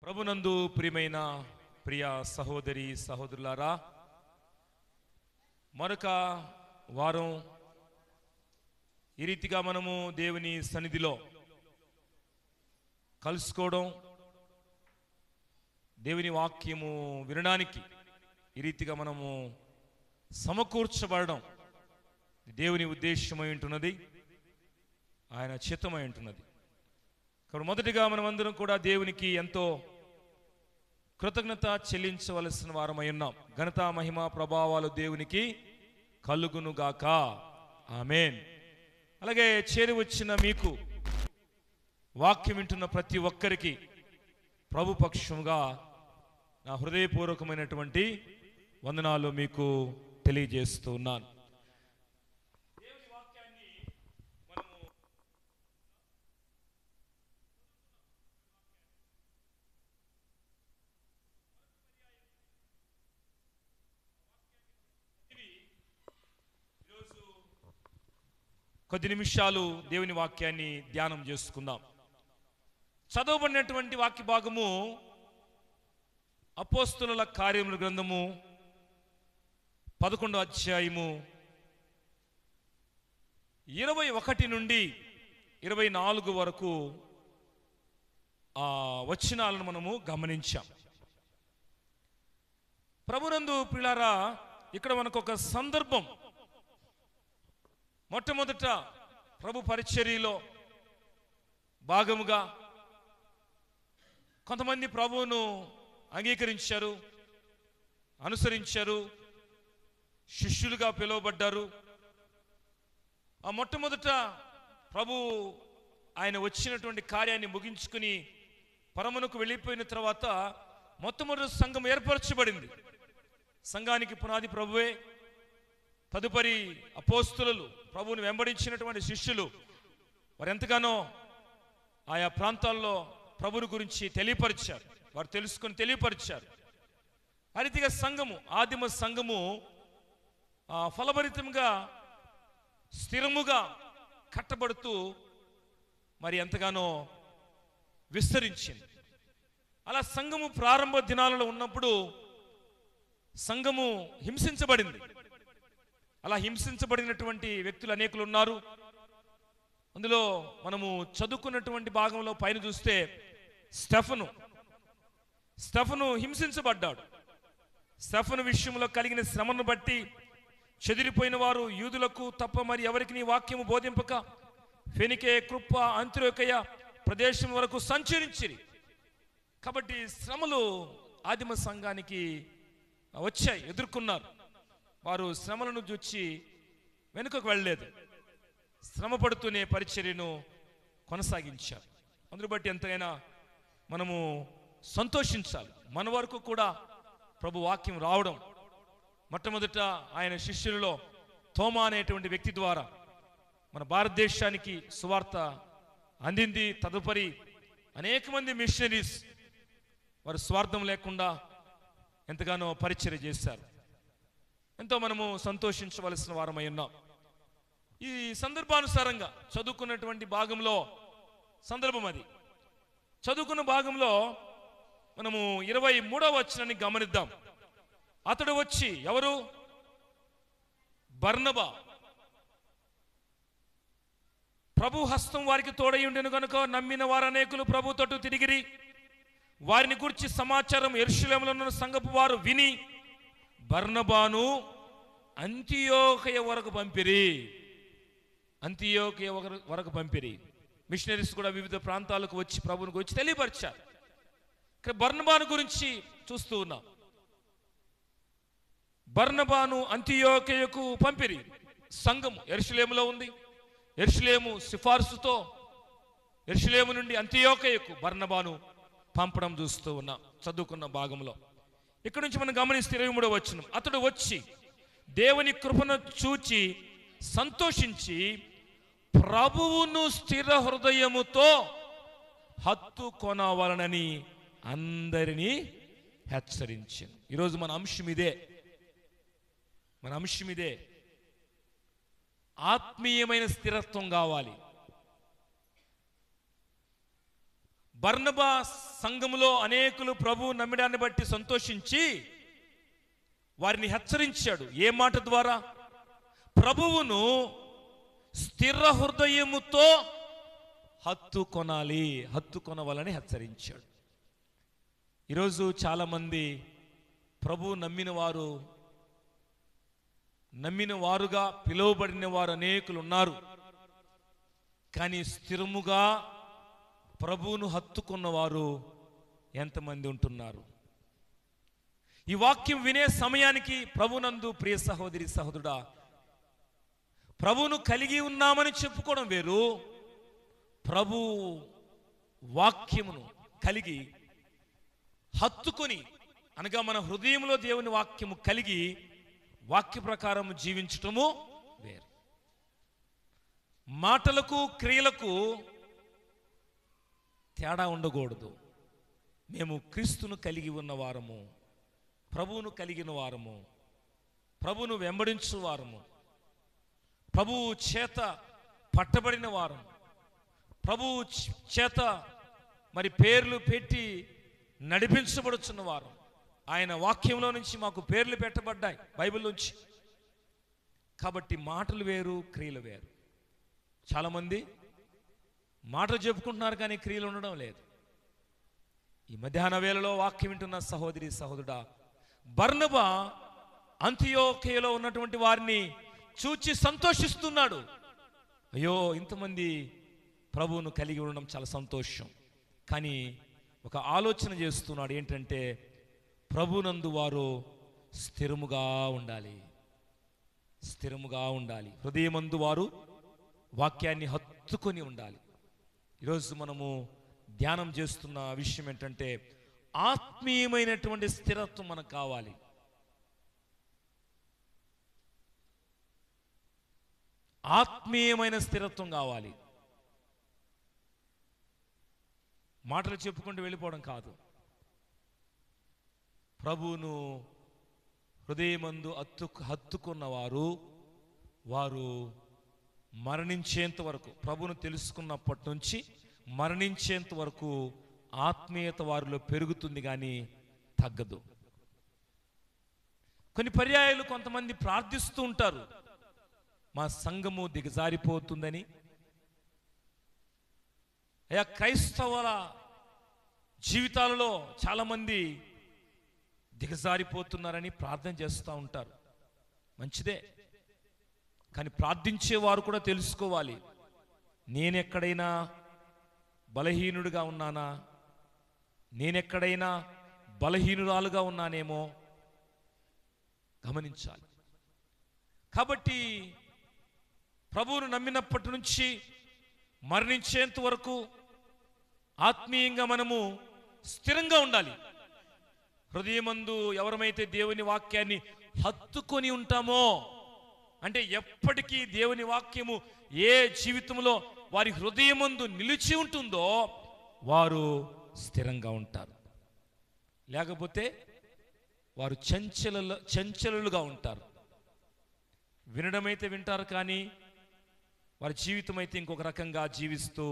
ప్రభునందు ప్రియమైన ప్రియ సహోదరి సహోదరులారా, మరొక వారం ఈ రీతిగా మనము దేవుని సన్నిధిలో కలుసుకోవడం, దేవుని వాక్యము వినడానికి ఈ రీతిగా మనము సమకూర్చబడడం దేవుని ఉద్దేశమై ఉంటున్నది, ఆయన చిత్తమై ఉంటున్నది. కాబట్టి మొదటిగా మనమందరం కూడా దేవునికి ఎంతో కృతజ్ఞత చెల్లించవలసిన వారమై ఉన్నాం. ఘనత మహిమ ప్రభావాలు దేవునికి కలుగునుగాక, ఆమేన్. అలాగే చేరి వచ్చిన మీకు, వాక్యం వింటున్న ప్రతి ఒక్కరికి ప్రభు పక్షంగా నా హృదయపూర్వకమైనటువంటి వందనాలు మీకు తెలియజేస్తూ ఉన్నాను. దేవుని వాక్యాన్ని మనము ఈరోజు కొద్ది నిమిషాలు దేవుని వాక్యాన్ని ధ్యానం చేసుకుందాం. చదవబడినటువంటి వాక్య భాగము అపోస్తలుల కార్యముల గ్రంథము 11వ అధ్యాయము 21 నుండి 24 వరకు ఆ వచనాలను మనము గమనించాం. ప్రభునందు ప్రియులారా, ఇక్కడ మనకు ఒక సందర్భం, మొట్టమొదట ప్రభు పరిచర్యలో భాగముగా కొంతమంది ప్రభువును అంగీకరించారు, అనుసరించారు, శిష్యులుగా పిలువబడ్డారు. ఆ మొట్టమొదట ప్రభు ఆయన వచ్చినటువంటి కార్యాన్ని ముగించుకుని పరమునకు వెళ్ళిపోయిన తర్వాత మొట్టమొదటి సంఘం ఏర్పరచబడింది. సంఘానికి పునాది ప్రభువే. తదుపరి అపోస్తలులు, ప్రభువుని వెంబడించినటువంటి శిష్యులు, వారు ఎంతగానో ఆయా ప్రాంతాల్లో ప్రభువుని గురించి తెలియపరిచారు, వారు తెలుసుకొని తెలియపరిచారు. ఆ రీతిగా సంఘము, ఆదిమ సంఘము ఫలభరితంగా స్థిరముగా కట్టబడుతూ మరి ఎంతగానో విస్తరించింది. అలా సంఘము ప్రారంభ దినాలలో ఉన్నప్పుడు సంఘము హింసించబడింది. అలా హింసించబడినటువంటి వ్యక్తులు అనేకులు ఉన్నారు. అందులో మనము చదువుకున్నటువంటి భాగంలో పైన చూస్తే స్టెఫను హింసించబడ్డాడు. స్టెఫను విషయంలో కలిగిన శ్రమను బట్టి చెదిరిపోయిన వారు యూదులకు తప్ప మరి ఎవరికి నీ వాక్యము బోధింపక ఫెనికే, కృప్ప, అంత్యోకయ ప్రదేశం వరకు సంచరించిరి. కాబట్టి శ్రమలు ఆదిమ సంఘానికి వచ్చాయి, ఎదుర్కొన్నారు. వారు శ్రమలను చూచి వెనుకకు వెళ్ళలేదు, శ్రమ పడుతూనే పరిచర్యను కొనసాగించారు. అందును బట్టి ఎంతైనా మనము సంతోషించాలి. మన వరకు కూడా ప్రభు వాక్యం రావడం, మొట్టమొదట ఆయన శిష్యులలో తోమా అనేటువంటి వ్యక్తి ద్వారా మన భారతదేశానికి సువార్త అందింది. తదుపరి అనేక మంది మిషనరీస్ వారు స్వార్థం లేకుండా ఎంతగానో పరిచర్య చేశారు. ఎంతో మనము సంతోషించవలసిన వారమై ఉన్నాం. ఈ సందర్భానుసారంగా చదువుకున్నటువంటి భాగంలో సందర్భం అది. చదువుకున్న భాగంలో మనము 23వ వచనాన్ని గమనిద్దాం. అతడు వచ్చి, ఎవరు? బర్నబా. ప్రభు హస్తం వారికి తోడై ఉండెను కనుక నమ్మిన వారు అనేకులు ప్రభు తట్టు తిరిగిరి. వారిని గురించి సమాచారం యెరూషలేములో ఉన్న సంఘపు వారు విని బర్నబాను అంతియోకయ వరకు పంపిరి. అంతియోకయ వరకు పంపిరి. మిషనరీస్ కూడా వివిధ ప్రాంతాలకు వచ్చి ప్రభువుని గురించి తెలియపరిచారు. ఇక్కడ బర్నబాను గురించి చూస్తూ ఉన్నాం. బర్నబాను అంతియోకయకు పంపిరి. సంఘము యెరూషలేములో ఉంది. యెరూషలేము సిఫార్సుతో యెరూషలేము నుండి అంతియోకయకు బర్నబాను పంపడం చూస్తూ ఉన్నాం చదువుకున్న భాగంలో. ఇక్కడ నుంచి మనం గమనిస్తే 23వ వచనం, అతడు వచ్చి దేవుని కృపను చూచి సంతోషించి ప్రభువును స్థిర హృదయముతో హత్తుకొనవలనని అందరినీ హెచ్చరించింది. ఈరోజు మన అంశం ఇదే. ఆత్మీయమైన స్థిరత్వం కావాలి. బర్నబా సంఘములో అనేకులు ప్రభు నమ్మడాన్ని బట్టి సంతోషించి వారిని హెచ్చరించాడు. ఏ మాట ద్వారా? ప్రభువును స్థిర హృదయముతో హత్తుకొనవాలని హెచ్చరించాడు. ఈరోజు చాలామంది ప్రభు నమ్మిన వారుగా పిలువబడిన వారు అనేకులు ఉన్నారు. కానీ స్థిరముగా ప్రభువును హత్తుకున్నవారు ఎంతమంది ఉంటున్నారు? ఈ వాక్యం వినే సమయానికి ప్రభునందు ప్రియ సహోదరి సహోదరుడా, ప్రభువును కలిగి ఉన్నామని చెప్పుకోవడం వేరు, ప్రభు వాక్యమును కలిగి హత్తుకొని, అనగా మన హృదయంలో దేవుని వాక్యము కలిగి వాక్య ప్రకారం జీవించటము వేరు. మాటలకు క్రియలకు తేడా ఉండకూడదు. మేము క్రీస్తును కలిగి ఉన్న వారము, ప్రభువును కలిగిన వారము, ప్రభువును వెంబడించు వారము, ప్రభువు చేత పట్టబడిన వారం, ప్రభువు చేత మరి పేర్లు పెట్టి నడిపించబడుచున్న వారం. ఆయన వాక్యంలో నుంచి మాకు పేర్లు పెట్టబడ్డాయి బైబిల్లోంచి. కాబట్టి మాటలు వేరు, క్రియలు వేరు. చాలామంది మాటలు చెప్పుకుంటున్నారు కానీ క్రియలు ఉండడం లేదు. ఈ మధ్యాహ్న వేళలో వాక్యం వింటున్న సహోదరి సహోదరుడా, బర్నబా అంతియోకియలో ఉన్నటువంటి వారిని చూచి సంతోషిస్తున్నాడు. అయ్యో, ఇంతమంది ప్రభువును కలిగి ఉండడం చాలా సంతోషం. కానీ ఒక ఆలోచన చేస్తున్నాడు. ఏంటంటే, ప్రభునందు వారు స్థిరముగా ఉండాలి, స్థిరముగా ఉండాలి. హృదయమందు వారు వాక్యాన్ని హత్తుకొని ఉండాలి. ఈరోజు మనము ధ్యానం చేస్తున్న విషయం ఏంటంటే, ఆత్మీయమైనటువంటి స్థిరత్వం మనకు కావాలి. ఆత్మీయమైన స్థిరత్వం కావాలి. మాటలు చెప్పుకుంటూ వెళ్ళిపోవడం కాదు. ప్రభువును హృదయమందు హత్తుకున్నవారు వారు మరణించేంత వరకు, ప్రభువును తెలుసుకున్నప్పటి నుంచి మరణించేంత వరకు ఆత్మీయత వారిలో పెరుగుతుంది కానీ తగ్గదు. కొన్ని పర్యాయాలు కొంతమంది ప్రార్థిస్తూ ఉంటారు, మా సంఘము దిగజారిపోతుందని. అయ్యా, క్రైస్తవుల జీవితాలలో చాలామంది దిగజారిపోతున్నారని ప్రార్థన చేస్తూ ఉంటారు. మంచిదే, కానీ ప్రార్థించేవారు కూడా తెలుసుకోవాలి, నేనెక్కడైనా బలహీనుడిగా ఉన్నానా, నేనెక్కడైనా బలహీనురాలుగా ఉన్నానేమో గమనించాలి. కాబట్టి ప్రభువును నమ్మినప్పటి నుంచి మరణించేంత వరకు ఆత్మీయంగా మనము స్థిరంగా ఉండాలి. హృదయమందు ఎవరమైతే దేవుని వాక్యాన్ని హత్తుకొని ఉంటామో, అంటే ఎప్పటికీ దేవుని వాక్యము ఏ జీవితంలో వారి హృదయమందు నిలిచి ఉంటుందో వారు స్థిరంగా ఉంటారు. లేకపోతే వారు చంచలుగా ఉంటారు. వినడమైతే వింటారు కానీ వారి జీవితం అయితే ఇంకొక రకంగా జీవిస్తూ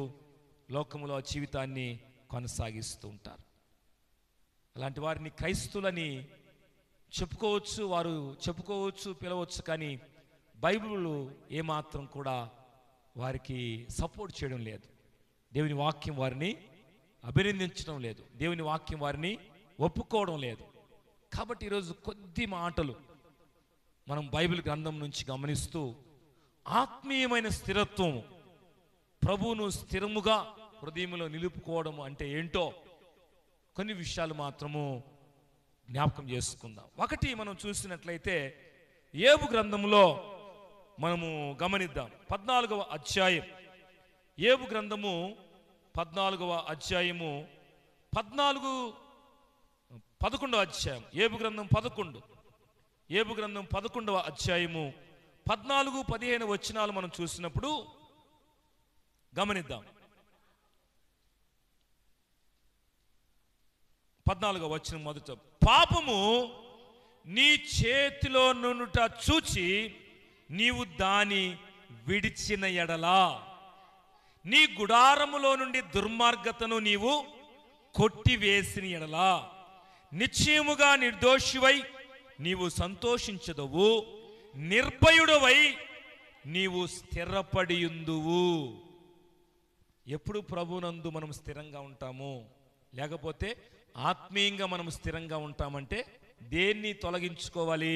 లోకములో జీవితాన్ని కొనసాగిస్తూ ఉంటారు. అలాంటి వారిని క్రైస్తులని చెప్పుకోవచ్చు, వారు చెప్పుకోవచ్చు, పిలవచ్చు. కానీ బైబిల్ ఏమాత్రం కూడా వారికి సపోర్ట్ చేయడం లేదు. దేవుని వాక్యం వారిని అభినందించడం లేదు, దేవుని వాక్యం వారిని ఒప్పుకోవడం లేదు. కాబట్టి ఈరోజు కొద్ది మాటలు మనం బైబిల్ గ్రంథం నుంచి గమనిస్తూ ఆత్మీయమైన స్థిరత్వం, ప్రభువును స్థిరముగా హృదయంలో నిలుపుకోవడం అంటే ఏంటో కొన్ని విషయాలు మాత్రము జ్ఞాపకం చేసుకుందాం. ఒకటి మనం చూసినట్లయితే యోబు గ్రంథంలో మనము గమనిద్దాం. 14వ అధ్యాయం, యోబు గ్రంథము 14వ అధ్యాయము 11వ అధ్యాయం, యోబు గ్రంథం 11, యోబు గ్రంథం 11వ అధ్యాయము 14-15 వచనాలు మనం చూసినప్పుడు గమనిద్దాం. 14వ వచనం మొదట, పాపము నీ చేతిలో నుండుట చూచి నీవు దాని విడిచిన ఎడలా నీ గుడారములో నుండి దుర్మార్గతను నీవు కొట్టివేసిన ఎడల నిశ్చయముగా నిర్దోషివై నీవు సంతోషించదవు, నిర్భయుడవై నీవు స్థిరపడియుందువు. ఎప్పుడు ప్రభునందు మనం స్థిరంగా ఉంటాము, లేకపోతే ఆత్మీయంగా మనం స్థిరంగా ఉంటామంటే దేన్ని తొలగించుకోవాలి,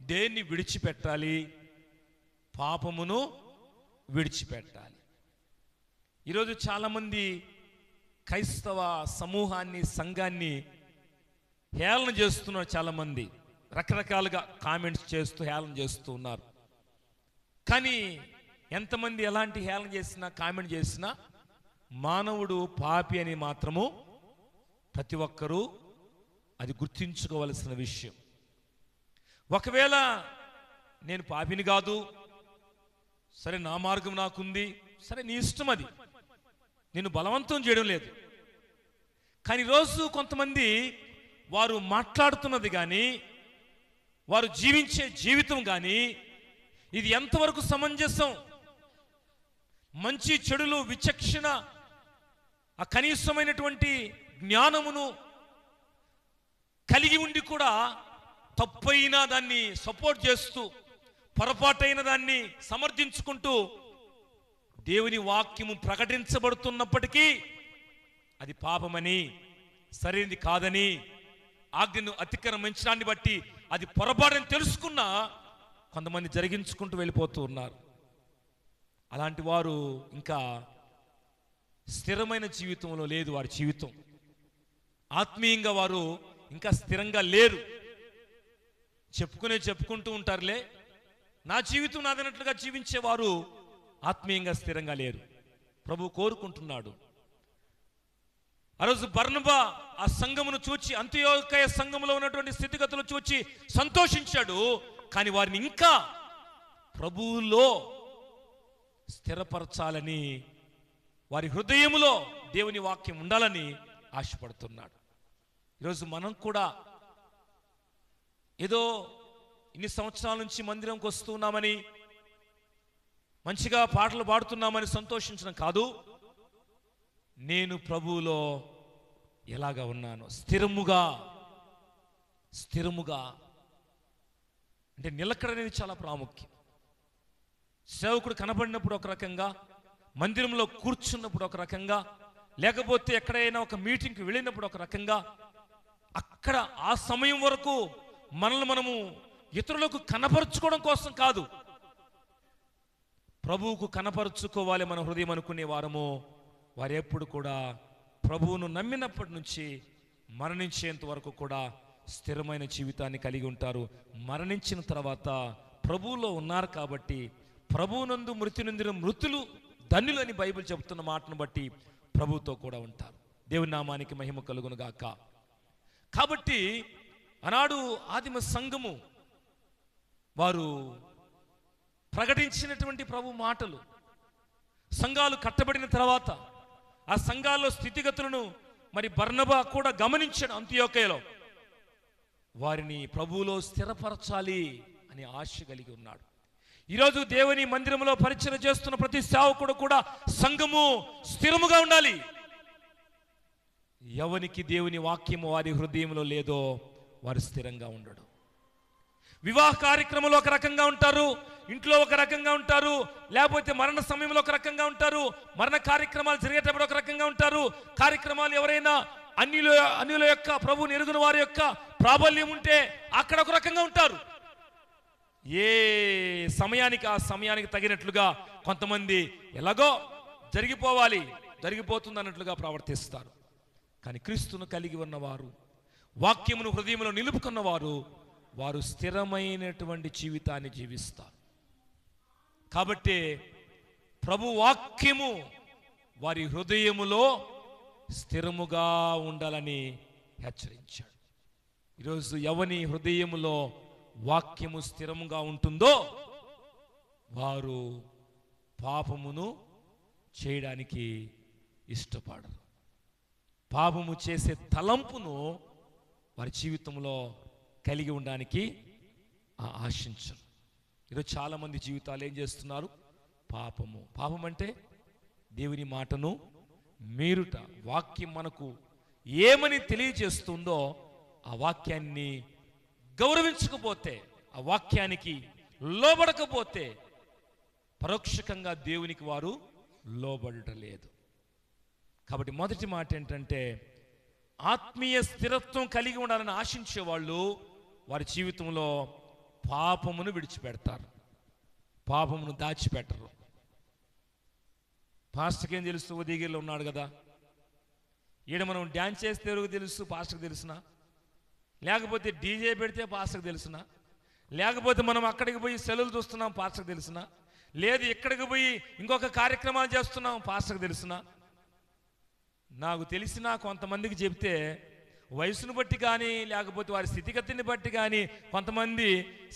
దేన్ని విడిచిపెట్టాలి? పాపమును విడిచిపెట్టాలి. ఈరోజు చాలామంది క్రైస్తవ సమూహాన్ని, సంఘాన్ని హేళన చేస్తున్నారు. చాలామంది రకరకాలుగా కామెంట్స్ చేస్తూ హేళన చేస్తూ ఉన్నారు. కానీ ఎంతమంది ఎలాంటి హేళన చేసినా, కామెంట్ చేసినా మానవుడు పాపి అని మాత్రము ప్రతి ఒక్కరూ అది గుర్తించుకోవలసిన విషయం. ఒకవేళ నేను పాపిని కాదు, సరే నా మార్గం నాకుంది, సరే నీ ఇష్టం, అది నేను బలవంతం చేయడం లేదు. కానీ ఈరోజు కొంతమంది వారు మాట్లాడుతున్నది కానీ, వారు జీవించే జీవితం కానీ ఇది ఎంతవరకు సమంజసం? మంచి చెడులు విచక్షణ, ఆ కనీసమైనటువంటి జ్ఞానమును కలిగి ఉండి కూడా తప్పైన దాన్ని సపోర్ట్ చేస్తూ, పొరపాటైన దాన్ని సమర్థించుకుంటూ దేవుని వాక్యము ప్రకటించబడుతున్నప్పటికీ అది పాపమని, సరైనది కాదని, ఆజ్ఞను అతిక్రమించడాన్ని బట్టి అది పొరపాటని తెలుసుకున్నా కొంతమంది జరిగించుకుంటూ వెళ్ళిపోతూ ఉన్నారు. అలాంటి వారు ఇంకా స్థిరమైన జీవితంలో లేదు వారి జీవితం. ఆత్మీయంగా వారు ఇంకా స్థిరంగా లేరు. చెప్పుకుంటూ ఉంటారులే, నా జీవితం నాదన్నట్లుగా జీవించేవారు ఆత్మీయంగా స్థిరంగా లేరు. ప్రభు కోరుకుంటున్నాడు. ఆ రోజు బర్నబా ఆ సంఘమును చూచి, అంతియోకయ సంఘములో ఉన్నటువంటి స్థితిగతులు చూచి సంతోషించాడు. కానీ వారిని ఇంకా ప్రభువులో స్థిరపరచాలని, వారి హృదయములో దేవుని వాక్యం ఉండాలని ఆశపడుతున్నాడు. ఈరోజు మనం కూడా ఏదో ఇన్ని సంవత్సరాల నుంచి మందిరంకి వస్తున్నామని, మంచిగా పాటలు పాడుతున్నామని సంతోషించడం కాదు, నేను ప్రభువులో ఎలాగా ఉన్నాను, స్థిరముగా అంటే నిలకడ అనేది చాలా ప్రాముఖ్యం. సేవకుడు కనబడినప్పుడు ఒక రకంగా, మందిరంలో కూర్చున్నప్పుడు ఒక రకంగా, లేకపోతే ఎక్కడైనా ఒక మీటింగ్కి వెళ్ళినప్పుడు ఒక రకంగా, అక్కడ ఆ సమయం వరకు మనల్ని మనము ఇతరులకు కనపరుచుకోవడం కోసం కాదు, ప్రభువుకు కనపరుచుకోవాలి మన హృదయం అనుకునే వారము వారెప్పుడు కూడా ప్రభువును నమ్మినప్పటి నుంచి మరణించేంత వరకు కూడా స్థిరమైన జీవితాన్ని కలిగి ఉంటారు. మరణించిన తర్వాత ప్రభువులో ఉన్నారు కాబట్టి, ప్రభువునందు మృతి నొందిన మృతులు ధన్యులని బైబిల్ చెబుతున్న మాటను బట్టి ప్రభువుతో కూడా ఉంటారు. దేవుని నామానికి మహిమ కలుగును గాక. కాబట్టి ఆనాడు ఆదిమ సంఘము వారు ప్రకటించినటువంటి ప్రభు మాటలు, సంఘాలు కట్టబడిన తర్వాత ఆ సంఘాల్లో స్థితిగతులను మరి బర్నబా కూడా గమనించాడు. అంతియోకయలో వారిని ప్రభువులో స్థిరపరచాలి అని ఆశ కలిగి ఉన్నాడు. ఈరోజు దేవుని మందిరంలో పరిచయం చేస్తున్న ప్రతి సేవకుడు కూడా సంఘము స్థిరముగా ఉండాలి. ఎవనికి దేవుని వాక్యము వారి హృదయంలో లేదో వారు స్థిరంగా ఉండడు. వివాహ కార్యక్రమంలో ఒక రకంగా ఉంటారు, ఇంట్లో ఒక రకంగా ఉంటారు, లేకపోతే మరణ సమయంలో ఒక రకంగా ఉంటారు, మరణ కార్యక్రమాలు జరిగేటప్పుడు ఒక రకంగా ఉంటారు. కార్యక్రమాలు ఎవరైనా అన్యుల యొక్క ప్రభువుని ఎరుగున వారి యొక్క ప్రాబల్యం ఉంటే అక్కడ ఒక రకంగా ఉంటారు. ఏ సమయానికి ఆ సమయానికి తగినట్లుగా కొంతమంది ఎలాగో జరిగిపోతుంది అన్నట్లుగా ప్రవర్తిస్తారు. కానీ క్రీస్తును కలిగి ఉన్నవారు, వాక్యమును హృదయంలో నిలుపుకున్నవారు, వారు స్థిరమైనటువంటి జీవితాన్ని జీవిస్తారు. కాబట్టి ప్రభు వాక్యము వారి హృదయములో స్థిరముగా ఉండాలని హెచ్చరించాడు. ఈరోజు ఎవని హృదయములో వాక్యము స్థిరముగా ఉంటుందో వారు పాపమును చేయడానికి ఇష్టపడరు. పాపము చేసే తలంపును వారి జీవితంలో కలిగి ఉండడానికి ఆశించరు. ఈరోజు చాలామంది జీవితాలు ఏం చేస్తున్నారు? పాపం అంటే దేవుని మాటను మీరుట. వాక్యం మనకు ఏమని తెలియజేస్తుందో ఆ వాక్యాన్ని గౌరవించకపోతే, ఆ వాక్యానికి లోబడకపోతే పరోక్షకంగా దేవునికి వారు లోబడలేదు. కాబట్టి మొదటి మాట ఏంటంటే, ఆత్మీయ స్థిరత్వం కలిగి ఉండాలని ఆశించే వాళ్ళు వారి జీవితంలో పాపమును విడిచిపెడతారు, పాపమును దాచిపెట్టరు. పాస్టర్కి ఏం తెలుసు, ఉదయగిరిలో ఉన్నాడు కదా, ఈడ మనం డ్యాన్స్ చేస్తే ఎవరికి తెలుసు, పాస్టర్కి తెలుసునా? లేకపోతే డీజే పెడితే పాస్టర్కి తెలుసునా? లేకపోతే మనం అక్కడికి పోయి సెలవులు చూస్తున్నాం, పాస్టర్కి తెలుసునా? లేదు ఇక్కడికి పోయి ఇంకొక కార్యక్రమాలు చేస్తున్నాం, పాస్టర్కి తెలుసునా? నాకు తెలిసిన కొంతమందికి చెప్తే వయసును బట్టి కానీ లేకపోతే వారి స్థితిగతిని బట్టి కానీ కొంతమంది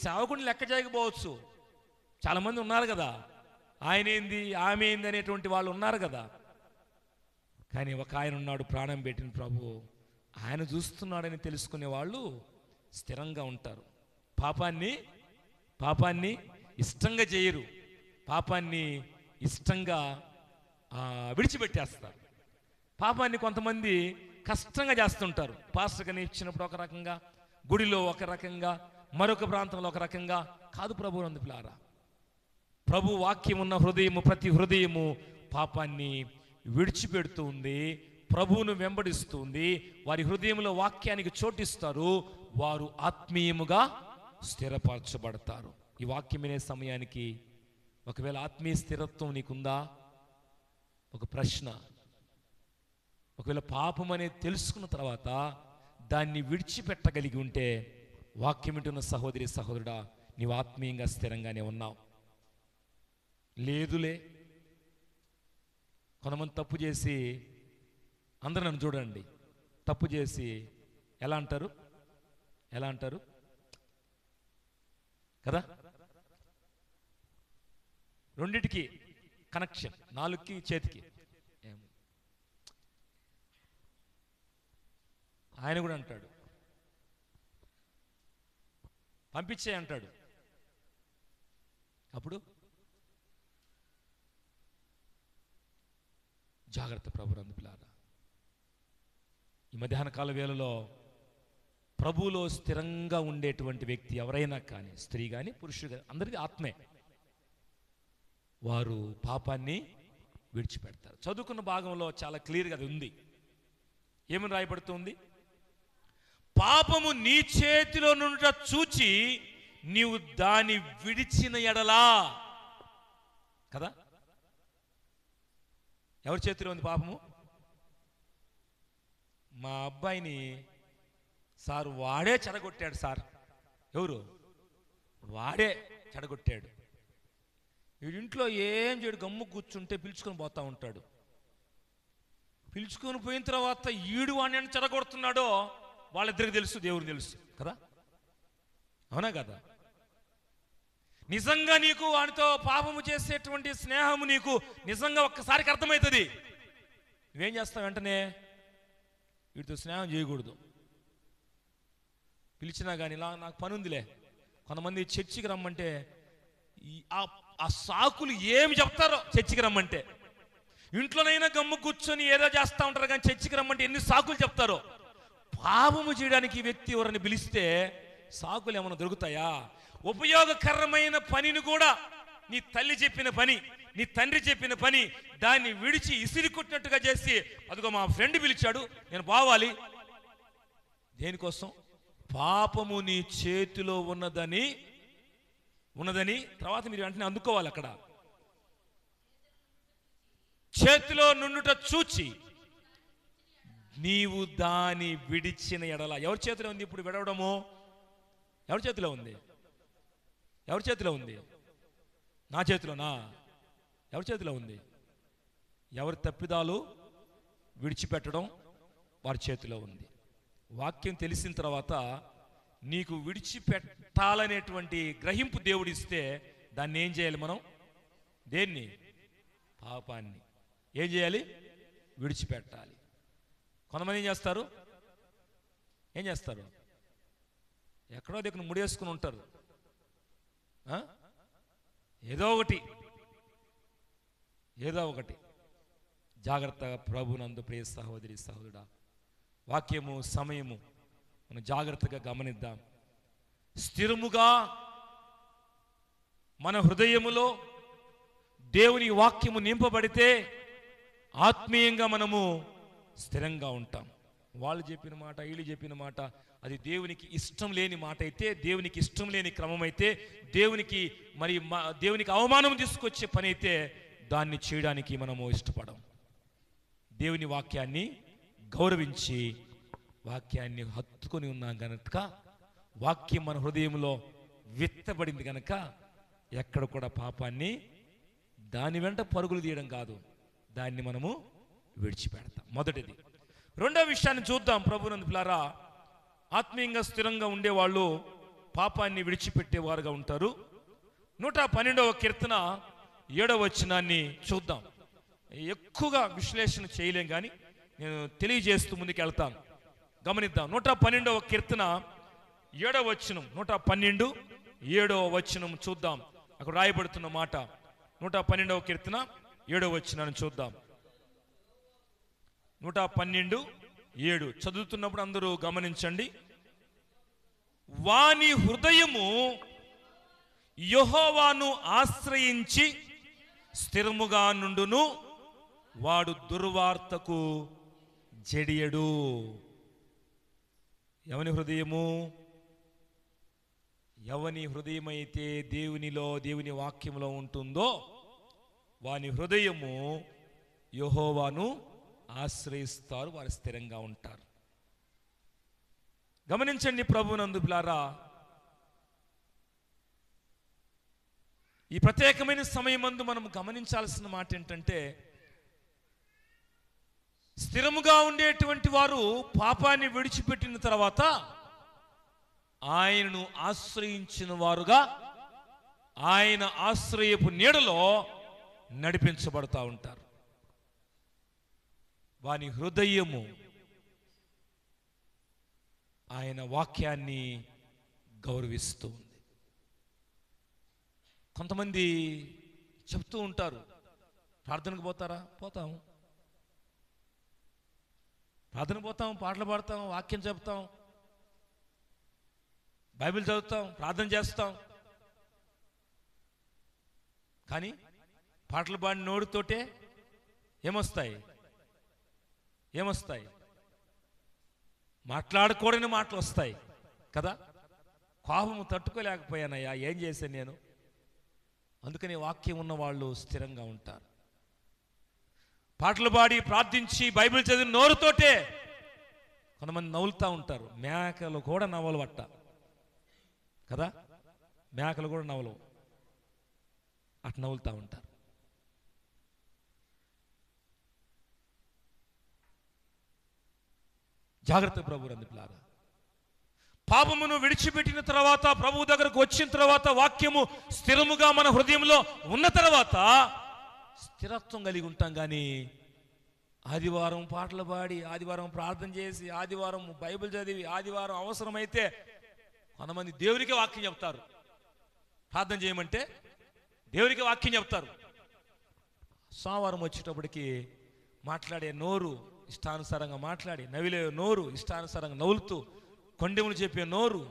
సేవకుడిని లెక్క చేయకపోవచ్చు. చాలామంది ఉన్నారు కదా, ఆయన ఏంది ఆమె ఏంది అనేటువంటి వాళ్ళు ఉన్నారు కదా. కానీ ఒక ఆయన ఉన్నాడు, ప్రాణం పెట్టిన ప్రభు, ఆయన చూస్తున్నాడని తెలుసుకునే వాళ్ళు స్థిరంగా ఉంటారు. పాపాన్ని ఇష్టంగా చేయరు, పాపాన్ని ఇష్టంగా విడిచిపెట్టేస్తారు. పాపాన్ని కొంతమంది కష్టంగా చేస్తుంటారు. పాస్టర్ని ఇచ్చినప్పుడు ఒక రకంగా, గుడిలో ఒక రకంగా, మరొక ప్రాంతంలో ఒక రకంగా కాదు. ప్రభు అందుకులారా, ప్రభు వాక్యం ఉన్న హృదయము, ప్రతి హృదయము పాపాన్ని విడిచిపెడుతూ ఉంది, ప్రభువును వెంబడిస్తుంది. వారి హృదయంలో వాక్యానికి చోటిస్తారు, వారు ఆత్మీయముగా స్థిరపరచబడతారు. ఈ వాక్యం వినే సమయానికి ఒకవేళ ఆత్మీయ స్థిరత్వం నీకుందా? ఒక ప్రశ్న. ఒకవేళ పాపం అనేది తెలుసుకున్న తర్వాత దాన్ని విడిచిపెట్టగలిగి ఉంటే, వాక్యం వింటున్న సహోదరి సహోదరుడా, నీవు ఆత్మీయంగా స్థిరంగానే ఉన్నావు. లేదులే, కొంతమంది తప్పు చేసి, అందరూ నన్ను చూడండి, తప్పు చేసి ఎలా అంటారు కదా, రెండిటికి కనెక్షన్, నాలుగుకి చేతికి. ఆయన కూడా అంటాడు, పంపించే అంటాడు. అప్పుడు జాగ్రత్త ప్రభు అందుకులారా. ఈ మధ్యాహ్న కాల వేళలో ప్రభువులో స్థిరంగా ఉండేటువంటి వ్యక్తి ఎవరైనా కానీ, స్త్రీ కానీ పురుషుడు కానీ, అందరికీ ఆత్మే, వారు పాపాన్ని విడిచిపెడతారు. చదువుకున్న భాగంలో చాలా క్లియర్గా అది ఉంది. ఏమని రాయబడుతుంది? పాపము నీ చేతిలో నుండి చూచి నీవు దాన్ని విడిచిన ఎడలా కదా. ఎవరి చేతిలో ఉంది పాపము? మా అబ్బాయిని సార్ వాడే చెడగొట్టాడు సార్. ఎవరు? వాడే చెడగొట్టాడు. వీడింట్లో ఏం చేయడు, గమ్ము కూర్చుంటే పిలుచుకొని పోతా ఉంటాడు. పిలుచుకొని పోయిన తర్వాత ఈడు వాడిని చెడగొడుతున్నాడో వాళ్ళిద్దరికి తెలుసు, దేవుడికి తెలుసు కదా. అవునా కదా? నిజంగా నీకు వానితో పాపము చేసేటువంటి స్నేహము నీకు నిజంగా ఒక్కసారికి అర్థమవుతుంది. నువ్వేం చేస్తావు? వెంటనే వీటితో స్నేహం చేయకూడదు. పిలిచినా కానీ ఇలా నాకు పని ఉందిలే. కొంతమంది చర్చికి రమ్మంటే ఆ సాకులు ఏమి చెప్తారో, చర్చికి రమ్మంటే. ఇంట్లోనైనా గమ్ము కూర్చొని ఏదో చేస్తూ ఉంటారు, కానీ చర్చికి రమ్మంటే ఎన్ని సాకులు చెప్తారో. పాపము చేయడానికి వ్యక్తి ఎవరిని పిలిస్తే సాకులు ఏమైనా దొరుకుతాయా? ఉపయోగకరమైన పనిని కూడా, నీ తల్లి చెప్పిన పని, నీ తండ్రి చెప్పిన పని, దాన్ని విడిచి ఇసిరి కొట్టినట్టుగా చేసి, అదిగో మా ఫ్రెండ్ పిలిచాడు నేను పోవాలి. దేనికోసం? పాపము నీ చేతిలో ఉన్నదని తర్వాత మీరు వెంటనే అందుకోవాలి. అక్కడ చేతిలో నుండుట చూచి నీవు దాని విడిచిన ఎడల. ఎవరి చేతిలో ఉంది ఇప్పుడు విడవడము? ఎవరి చేతిలో ఉంది? ఎవరి చేతిలో ఉంది? నా చేతిలోనా? ఎవరి చేతిలో ఉంది? ఎవరి తప్పిదాలు విడిచిపెట్టడం వారి చేతిలో ఉంది. వాక్యం తెలిసిన తర్వాత నీకు విడిచిపెట్టాలనేటువంటి గ్రహింపు దేవుడిస్తే దాన్ని ఏం చేయాలి మనం? దేన్ని? పాపాన్ని ఏం చేయాలి? విడిచిపెట్టాలి. కొంతమంది ఏం చేస్తారు? ఎక్కడో దగ్గర ముడేసుకుని ఉంటారు. ఏదో ఒకటి జాగ్రత్తగా ప్రభునందు ప్రియ సహోదరి సహోదరుడా, వాక్యము సమయము మనం జాగ్రత్తగా గమనిద్దాం. స్థిరముగా మన హృదయములో దేవుని వాక్యము నింపబడితే ఆత్మీయంగా మనము స్థిరంగా ఉంటాం. వాళ్ళు చెప్పిన మాట, వీళ్ళు చెప్పిన మాట, అది దేవునికి ఇష్టం లేని మాట అయితే, దేవునికి ఇష్టం లేని క్రమం అయితే, దేవునికి అవమానం తీసుకొచ్చే పని అయితే దాన్ని చేయడానికి మనము ఇష్టపడం. దేవుని వాక్యాన్ని గౌరవించి వాక్యాన్ని హత్తుకొని ఉన్నాం కనుక, వాక్యం మన హృదయంలో విత్తబడింది కనుక ఎక్కడ కూడా పాపాన్ని దాని వెంట పరుగులు తీయడం కాదు, దాన్ని మనము విడిచిపెడతాం. మొదటిది. రెండో విషయాన్ని చూద్దాం. ప్రభునందు పిల్లారా, ఆత్మీయంగా స్థిరంగా ఉండేవాళ్ళు పాపాన్ని విడిచిపెట్టేవారుగా ఉంటారు. 112వ కీర్తన 7వ వచనాన్ని చూద్దాం. ఎక్కువగా విశ్లేషణ చేయలేం కానీ నేను తెలియజేస్తూ ముందుకు వెళ్తాను. గమనిద్దాం. 112వ కీర్తన 7వ వచనం, 112 7వ వచనం చూద్దాం. అక్కడ రాయబడుతున్న మాట 112వ కీర్తన 7వ వచనాన్ని చూద్దాం. 112:7 చదువుతున్నప్పుడు అందరూ గమనించండి. వాని హృదయము యెహోవాను ఆశ్రయించి స్థిరముగా నుండును, వాడు దుర్వార్తకు జడియడు. ఎవని హృదయము? ఎవని హృదయమైతే దేవునిలో, దేవుని వాక్యంలో ఉంటుందో వాని హృదయము యెహోవాను ఆశ్రయిస్తారు, వారు స్థిరంగా ఉంటారు. గమనించండి ప్రభునందు పిల్లారా, ఈ ప్రత్యేకమైన సమయమందు మనం గమనించాల్సిన మాట ఏంటంటే, స్థిరముగా ఉండేటువంటి వారు పాపాన్ని విడిచిపెట్టిన తర్వాత ఆయనను ఆశ్రయించిన వారుగా ఆయన ఆశ్రయపు నీడలో నడిపించబడతా ఉంటారు. వాని హృదయము ఆయన వాక్యాన్ని గౌరవిస్తూ ఉంది. కొంతమంది చెప్తూ ఉంటారు, ప్రార్థనకు పోతారా? పోతాం. ప్రార్థనకు పోతాం, పాటలు పాడతాం, వాక్యం చెప్తాం, బైబిల్ చదువుతాం, ప్రార్థన చేస్తాం. కానీ పాటలు పాడిన నోడుతోటే ఏమొస్తాయి? మాట్లాడకూడని మాటలు వస్తాయి కదా. కోపము తట్టుకోలేకపోయానయ్యా, ఏం చేశాను నేను? అందుకని వాక్యం ఉన్న వాళ్ళు స్థిరంగా ఉంటారు. పాటలు పాడి ప్రార్థించి బైబిల్ చదివిన నోరుతోటే కొంతమంది నవ్వులుతూ ఉంటారు. మేకలు కూడా నవ్వలు పట్ట కదా, మేకలు కూడా నవ్వలు అటు నవ్వులుతూ ఉంటారు. జాగ్రత్త ప్రభు అందుకులారా. పాపమును విడిచిపెట్టిన తర్వాత, ప్రభు దగ్గరకు వచ్చిన తర్వాత, వాక్యము స్థిరముగా మన హృదయంలో ఉన్న తర్వాత స్థిరత్వం కలిగి ఉంటాం. కానీ ఆదివారం పాటలు పాడి, ఆదివారం ప్రార్థన చేసి, ఆదివారం బైబిల్ చదివి, ఆదివారం అవసరమైతే కొంతమంది దేవునికి వాక్యం చెప్తారు. ప్రార్థన చేయమంటే దేవునికి వాక్యం చెప్తారు. సోమవారం వచ్చేటప్పటికి మాట్లాడే నోరు ఇష్టానుసారంగా మాట్లాడి, నవిలే నోరు ఇష్టానుసారంగా నవ్వులుతూ, కొండెములు చెప్పే నోరు,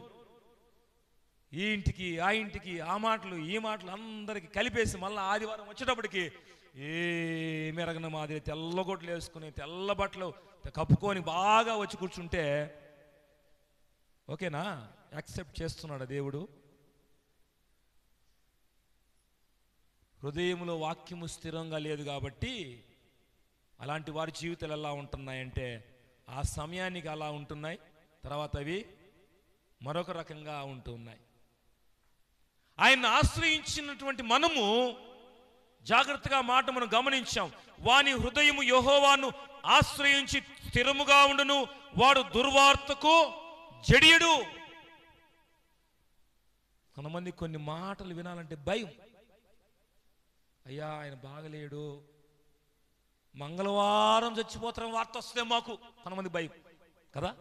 ఈ ఇంటికి ఆ ఇంటికి ఆ మాటలు ఈ మాటలు అందరికి కలిపేసి మళ్ళీ ఆదివారం వచ్చేటప్పటికి ఏమి ఎరగన మాదిరి తెల్లగొట్లు వేసుకుని, తెల్ల బట్టలు కప్పుకొని బాగా వచ్చి కూర్చుంటే ఓకేనా? యాక్సెప్ట్ చేస్తున్నాడు దేవుడు? హృదయంలో వాక్యము స్థిరంగా లేదు కాబట్టి అలాంటి వారి జీవితాలు ఎలా ఉంటున్నాయంటే, ఆ సమయానికి అలా ఉంటున్నాయి, తర్వాత అవి మరొక రకంగా ఉంటున్నాయి. ఆయన ఆశ్రయించినటువంటి మనము జాగ్రత్తగా మాట మనం గమనించాం. వాని హృదయము యెహోవాను ఆశ్రయించి స్థిరముగా ఉండును, వాడు దుర్వార్తకు జడియడు. కొంతమంది కొన్ని మాటలు వినాలంటే భయం. అయ్యా ఆయన బాగలేడు, మంగళవారం చచ్చిపోతారని వార్త వస్తే మాకు కొంతమంది భయం కదా.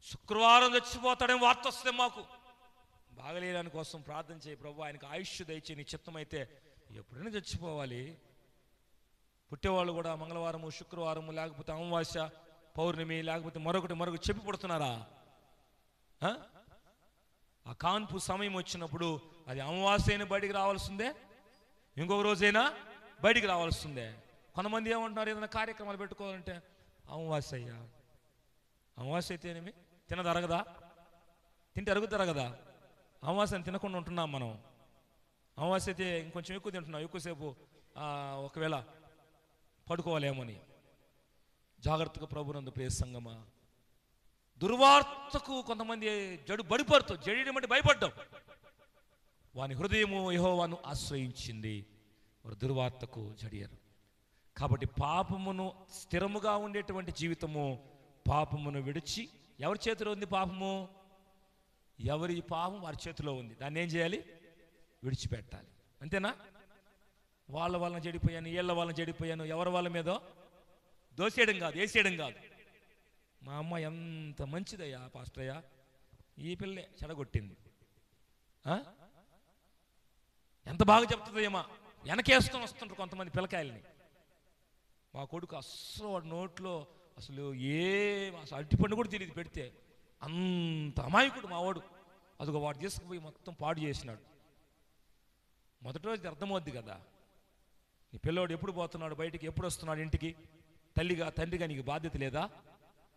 శుక్రవారం చచ్చిపోతాడని వార్త వస్తే మాకు బాగలేదాని కోసం ప్రార్థన చేయి ప్రభు, ఆయనకు ఆయుష్ దయచే, నీ చిత్తమైతే ఎప్పుడైనా చచ్చిపోవాలి, పుట్టేవాళ్ళు కూడా మంగళవారము, శుక్రవారము, లేకపోతే అమావాస్య, పౌర్ణమి, లేకపోతే మరొకటి చెప్పి పుడుతున్నారా? ఆ కాన్పు సమయం వచ్చినప్పుడు అది అమావాస్య అయినా బయటికి రావాల్సిందే, ఇంకొక రోజైనా బయటికి రావాల్సిందే. కొంతమంది ఏమంటున్నారు, ఏదైనా కార్యక్రమాలు పెట్టుకోవాలంటే అమావాస్య అయ్యా, అమావాస్య అయితేనేమి తినదు అరగదా, తింటే అరుగుతారు కదా. అమావాస్యని తినకుండా ఉంటున్నాం మనం. అమావాస్య అయితే ఇంకొంచెం ఎక్కువ తింటున్నాం, ఎక్కువసేపు ఒకవేళ పడుకోవాలేమని. జాగ్రత్తగా ప్రభునందు ప్రియ సంగమా, దుర్వార్తకు కొంతమంది జడియడం అంటే భయపడ్డాం. వాని హృదయము యెహోవాను ఆశ్రయించింది, వారు దుర్వార్తకు జడియరు. కాబట్టి పాపమును స్థిరముగా ఉండేటువంటి జీవితము పాపమును విడిచి, ఎవరి చేతిలో ఉంది పాపము? ఎవరి పాపం వారి చేతిలో ఉంది. దాన్ని ఏం చేయాలి? విడిచిపెట్టాలి. అంతేనా? వాళ్ళ వాళ్ళని చెడిపోయాను, వీళ్ళ వాళ్ళని చెడిపోయాను, ఎవరి వాళ్ళ మీదో దోసేయడం కాదు, వేసేయడం కాదు. మా అమ్మ ఎంత మంచిదయ్యా పాస్టరయ్యా, ఈ పిల్లే చెడగొట్టింది, ఎంత బాగా చెప్తుందయ్యమ్మా, వెనకేసుకొని వస్తుంటారు కొంతమంది పిల్లకాయలని. మా కొడుకు అస్సలు వాడి నోట్లో అసలు అరటిపండు కూడా తెలియదు పెడితే, అంత అమాయకుడు మావాడు. అదిగో వాడు తీసుకుపోయి మొత్తం పాడు చేసినాడు. మొదటి రోజు అర్థమవుద్ది కదా, నీ పిల్లోడు ఎప్పుడు పోతున్నాడు బయటికి, ఎప్పుడు వస్తున్నాడు ఇంటికి, తండ్రిగా నీకు బాధ్యత లేదా?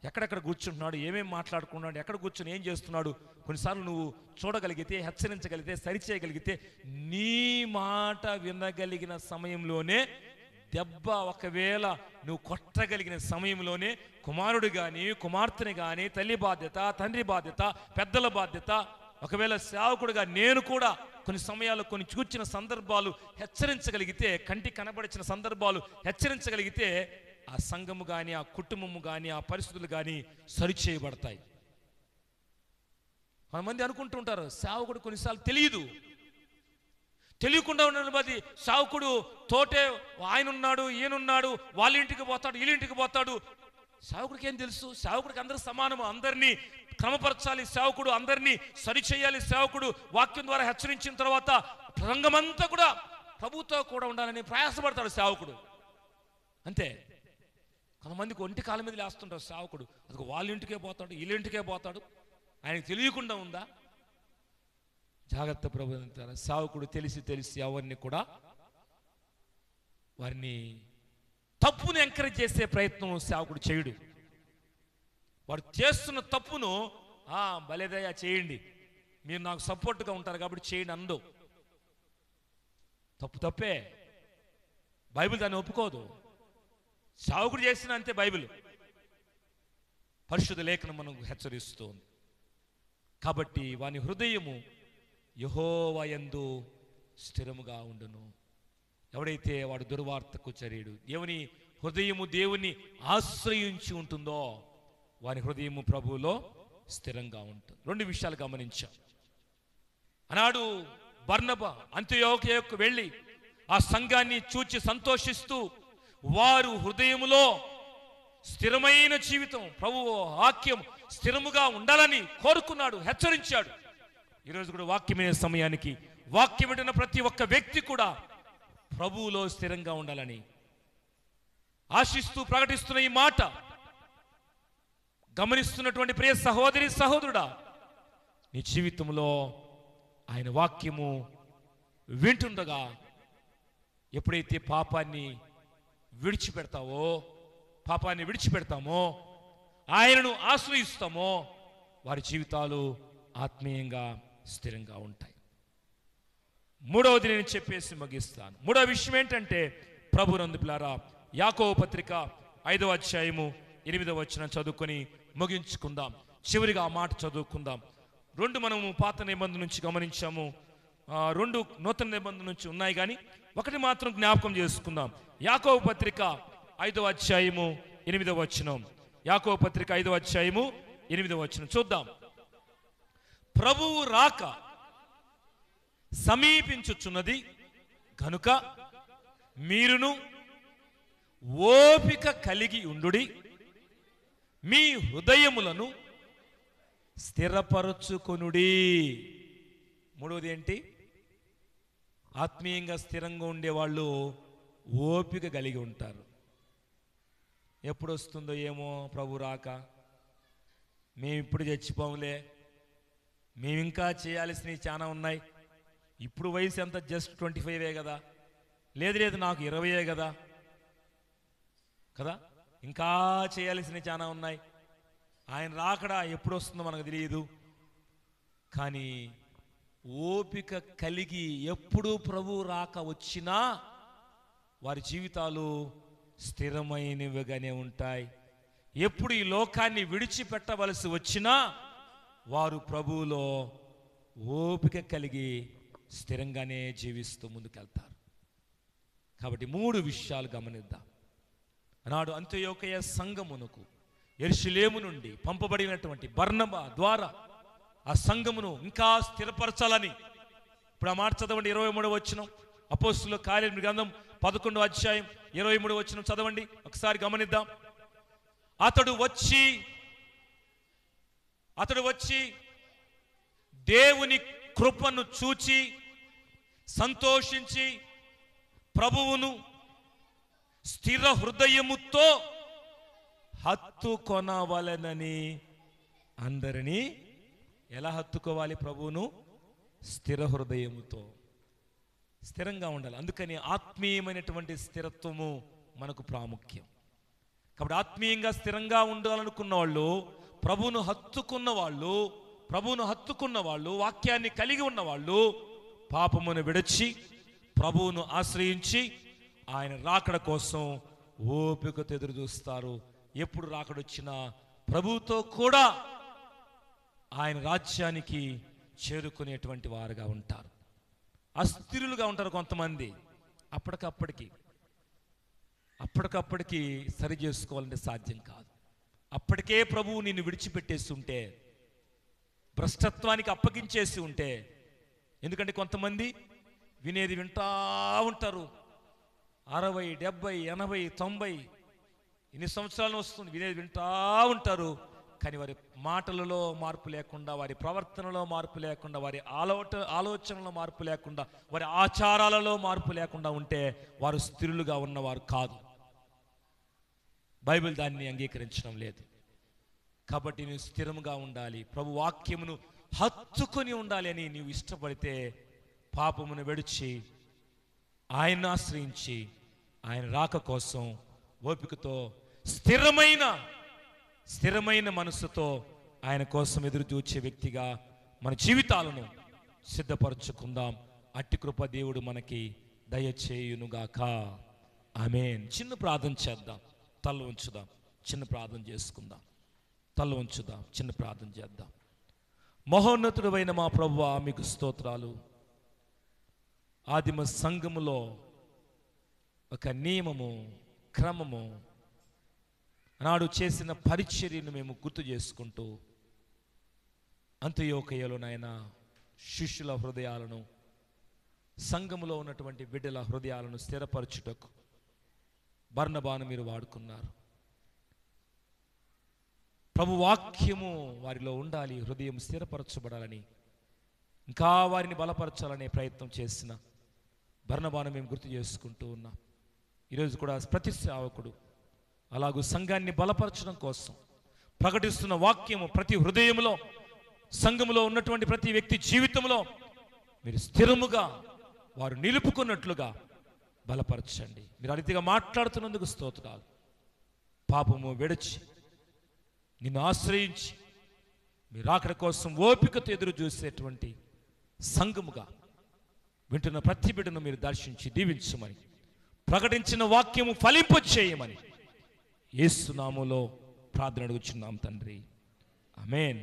ఎక్కడెక్కడ కూర్చుంటున్నాడు, ఏమేమి మాట్లాడుకున్నాడు, ఎక్కడ కూర్చొని ఏం చేస్తున్నాడు, కొన్నిసార్లు నువ్వు చూడగలిగితే, హెచ్చరించగలిగితే, సరిచేయగలిగితే, నీ మాట వినగలిగిన సమయంలోనే, దెబ్బ ఒకవేళ నువ్వు కొట్టగలిగిన సమయంలోనే కుమారుడు కానీ, కుమార్తెని కానీ, తల్లి బాధ్యత, తండ్రి బాధ్యత, పెద్దల బాధ్యత, ఒకవేళ సేవకుడుగా నేను కూడా కొన్ని సమయాల్లో కొన్ని చూచిన సందర్భాలు హెచ్చరించగలిగితే, కంటికి కనబడిచిన సందర్భాలు హెచ్చరించగలిగితే, ఆ సంఘము కానీ, ఆ కుటుంబము కానీ, ఆ పరిస్థితులు కానీ సరిచేయబడతాయి. కొంతమంది అనుకుంటుంటారు సేవకుడు కొన్నిసార్లు తెలియకుండా ఉన్న బది సేవకుడు తోటే ఆయన ఉన్నాడు, ఈయనున్నాడు, వాళ్ళ ఇంటికి పోతాడు, వీళ్ళ ఇంటికి పోతాడు. సేవకుడికి ఏం తెలుసు? సేవకుడికి అందరూ సమానము, అందరినీ క్రమపరచాలి సేవకుడు, అందరినీ సరిచేయాలి సేవకుడు. వాక్యం ద్వారా హెచ్చరించిన తర్వాత రంగమంతా కూడా ప్రభుతో కూడా ఉండాలని ప్రయాసపడతాడు సేవకుడు. అంతే. కొంతమందికి ఒంటి కాలం మీద లేస్తుంటారు సేవకుడు, అది వాళ్ళ ఇంటికే పోతాడు, వీళ్ళ ఇంటికే పోతాడు. ఆయనకు తెలియకుండా ఉందా? జాగ్రత్త ప్రభు. సేవకుడు తెలిసి ఎవరిని కూడా వారిని తప్పును ఎంకరేజ్ చేసే ప్రయత్నం సేవకుడు చేయడు. వాడు చేస్తున్న తప్పును భలేదయ్యా చేయండి, మీరు నాకు సపోర్ట్గా ఉంటారు కాబట్టి చేయండి అందు. తప్పే, బైబిల్ దాన్ని ఒప్పుకోదు. సేవకుడు చేసిన అంతే బైబిల్, పరిశుద్ధ లేఖనం మనకు హెచ్చరిస్తుంది. కాబట్టి వాని హృదయము యెహోవా యందు స్థిరముగా ఉండును. ఎవడైతే వాడు దుర్వార్తకు చర్యడు, దేవుని హృదయము దేవుని ఆశ్రయించి ఉంటుందో వాని హృదయము ప్రభువులో స్థిరంగా ఉంటుంది. రెండు విషయాలు గమనించాం. ఆనాడు బర్నబా అంతియోకియకు వెళ్ళి ఆ సంఘాన్ని చూచి సంతోషిస్తూ వారు హృదయములో స్థిరమైన జీవితం, ప్రభువు వాక్యం స్థిరముగా ఉండాలని కోరుకున్నాడు, హెచ్చరించాడు. ఈరోజు కూడా వాక్యమైన సమయానికి వాక్యం వింటున్న ప్రతి ఒక్క వ్యక్తి కూడా ప్రభువులో స్థిరంగా ఉండాలని ఆశిస్తూ ప్రకటిస్తున్న ఈ మాట గమనిస్తున్నటువంటి ప్రియ సహోదరి సహోదరుడా, నీ జీవితంలో ఆయన వాక్యము వింటుండగా ఎప్పుడైతే పాపాన్ని విడిచిపెడతామో, ఆయనను ఆశ్రయిస్తామో, వారి జీవితాలు ఆత్మీయంగా స్థిరంగా ఉంటాయి. మూడవది నేను చెప్పేసి ముగిస్తాను. మూడవ విషయం ఏంటంటే, ప్రభునందు పిల్లారా, యాకోబు పత్రిక 5వ అధ్యాయము 8వ వచనం చదువుకొని ముగించుకుందాం. చివరిగా ఆ మాట చదువుకుందాం. 2 మనము పాత నిబంధన నుంచి గమనించాము, 2 నూతన నిబంధన నుంచి ఉన్నాయి, కానీ 1 మాత్రం జ్ఞాపకం చేసుకుందాం. యాకోబు పత్రిక 5వ అధ్యాయము 8వ వచనం. యాకోబు పత్రిక 5వ అధ్యాయము 8వ వచనం చూద్దాం. ప్రభువు రాక సమీపించుచున్నది కనుక మీరును ఓపిక కలిగి ఉండుడి, మీ హృదయములను స్థిరపరచుకొనుడి. మూడవది ఏంటి? ఆత్మీయంగా స్థిరంగా ఉండేవాళ్ళు ఓపిక కలిగి ఉంటారు. ఎప్పుడు వస్తుందో ఏమో ప్రభు రాక, మేము ఇప్పుడు చచ్చిపోములే, మేము ఇంకా చేయాల్సినవి చాలా ఉన్నాయి, ఇప్పుడు వయసు ఎంత జస్ట్ 25 కదా, లేదు నాకు 20 కదా కదా, ఇంకా చేయాల్సినవి చాలా ఉన్నాయి, ఆయన రాకడా ఎప్పుడు వస్తుందో మనకు తెలియదు. కానీ ఓపిక కలిగి ఎప్పుడు ప్రభు రాక వచ్చినా వారి జీవితాలు స్థిరమైనవిగానే ఉంటాయి. ఎప్పుడు ఈ లోకాన్ని విడిచిపెట్టవలసి వచ్చినా వారు ప్రభువులో ఓపిక కలిగి స్థిరంగానే జీవిస్తూ ముందుకెళ్తారు. కాబట్టి 3 విషయాలు గమనిద్దాం. ఆనాడు అంత్యోకయ సంఘమునకు యెరూషలేము నుండి పంపబడినటువంటి బర్నబా ద్వారా ఆ సంఘమును ఇంకా స్థిరపరచాలని, ఇప్పుడు ఆ మాట చదవండి, 23వ వచనం, అపోస్తలుల కార్యముల గ్రంథం 11వ అధ్యాయం 23వ వచనం చదవండి, ఒకసారి గమనిద్దాం. అతడు వచ్చి దేవుని కృపను చూచి సంతోషించి ప్రభువును స్థిర హృదయముతో హత్తుకొనవలెనని అందరినీ. ఎలా హత్తుకోవాలి? ప్రభువును స్థిర హృదయముతో, స్థిరంగా ఉండాలి. అందుకని ఆత్మీయమైనటువంటి స్థిరత్వము మనకు ప్రాముఖ్యం. కాబట్టి ఆత్మీయంగా స్థిరంగా ఉండాలనుకున్న వాళ్ళు, ప్రభువును హత్తుకున్న వాళ్ళు, వాక్యాన్ని కలిగి ఉన్న వాళ్ళు పాపమును విడిచి ప్రభువును ఆశ్రయించి ఆయన రాకడ కోసం ఓపికతో ఎదురు చూస్తారు. ఎప్పుడు రాకడొచ్చినా ప్రభువుతో కూడా ఆయన రాజ్యానికి చేరుకునేటువంటి వారుగా ఉంటారు. అస్థిరులుగా ఉంటారు కొంతమంది. అప్పటికప్పటికి సరి చేసుకోవాలంటే సాధ్యం కాదు. అప్పటికే ప్రభువు నిన్ను విడిచిపెట్టేసి ఉంటే, భ్రష్టత్వానికి అప్పగించేసి ఉంటే, ఎందుకంటే కొంతమంది వినేది వింటా ఉంటారు, 60, 70, 80, 90 ఇన్ని సంవత్సరాలు వస్తుంది, వినేది వింటా ఉంటారు. కానీ వారి మాటలలో మార్పు లేకుండా, వారి ప్రవర్తనలో మార్పు లేకుండా, వారి ఆలోచనలో మార్పు లేకుండా, వారి ఆచారాలలో మార్పు లేకుండా ఉంటే వారు స్థిరులుగా ఉన్నవారు కాదు. బైబిల్ దాన్ని అంగీకరించడం లేదు. కాబట్టి నీవు స్థిరముగా ఉండాలి, ప్రభు వాక్యమును హత్తుకొని ఉండాలి అని నీవు ఇష్టపడితే పాపమును విడిచి ఆయన్ని ఆశ్రయించి ఆయన రాక కోసం ఓపికతో స్థిరమైన మనసుతో ఆయన కోసం ఎదురు చూచే వ్యక్తిగా మన జీవితాలను సిద్ధపరచుకుందాం. అట్టి కృప దేవుడు మనకి దయచేయునుగాక. ఆమేన్. చిన్న ప్రార్థన చేద్దాం, తల ఉంచుదాం, చిన్న ప్రార్థన చేసుకుందాం. తల ఉంచుదాం, చిన్న ప్రార్థన చేద్దాం. మహోన్నతుడైన మా ప్రభువా, మీకు స్తోత్రాలు. ఆదిమ సంఘములో ఒక నియమము, క్రమము, నాడు చేసిన పరిచర్యను మేము గుర్తు చేసుకుంటూ అంత్యోకయలో నాయన శిష్యుల హృదయాలను, సంఘములో ఉన్నటువంటి బిడ్డల హృదయాలను స్థిరపరచుటకు బర్నబాను మీరు వాడుకున్నారు. ప్రభు వాక్యము వారిలో ఉండాలి, హృదయం స్థిరపరచబడాలని, ఇంకా వారిని బలపరచాలనే ప్రయత్నం చేసిన బర్నబాను మేము గుర్తు చేసుకుంటూ ఉన్నాం. ఈరోజు కూడా ప్రతి సేవకుడు అలాగూ సంఘాన్ని బలపరచడం కోసం ప్రకటిస్తున్న వాక్యము ప్రతి హృదయంలో, సంఘములో ఉన్నటువంటి ప్రతి వ్యక్తి జీవితంలో మీరు స్థిరముగా వారు నిలుపుకున్నట్లుగా బలపరచండి. మీరు అతిగా మాట్లాడుతున్నందుకు స్తోత్రాలు. పాపము విడిచి నిన్ను ఆశ్రయించి మీరు అక్కడ కోసం ఓపికతో ఎదురు చూసేటువంటి సంఘముగా వింటున్న ప్రతి బిడ్డను మీరు దర్శించి దీవించమని, ప్రకటించిన వాక్యము ఫలింపచేయమని యేసు నామములో ప్రార్థన అడుగుచున్నాం తండ్రి. ఆమేన్.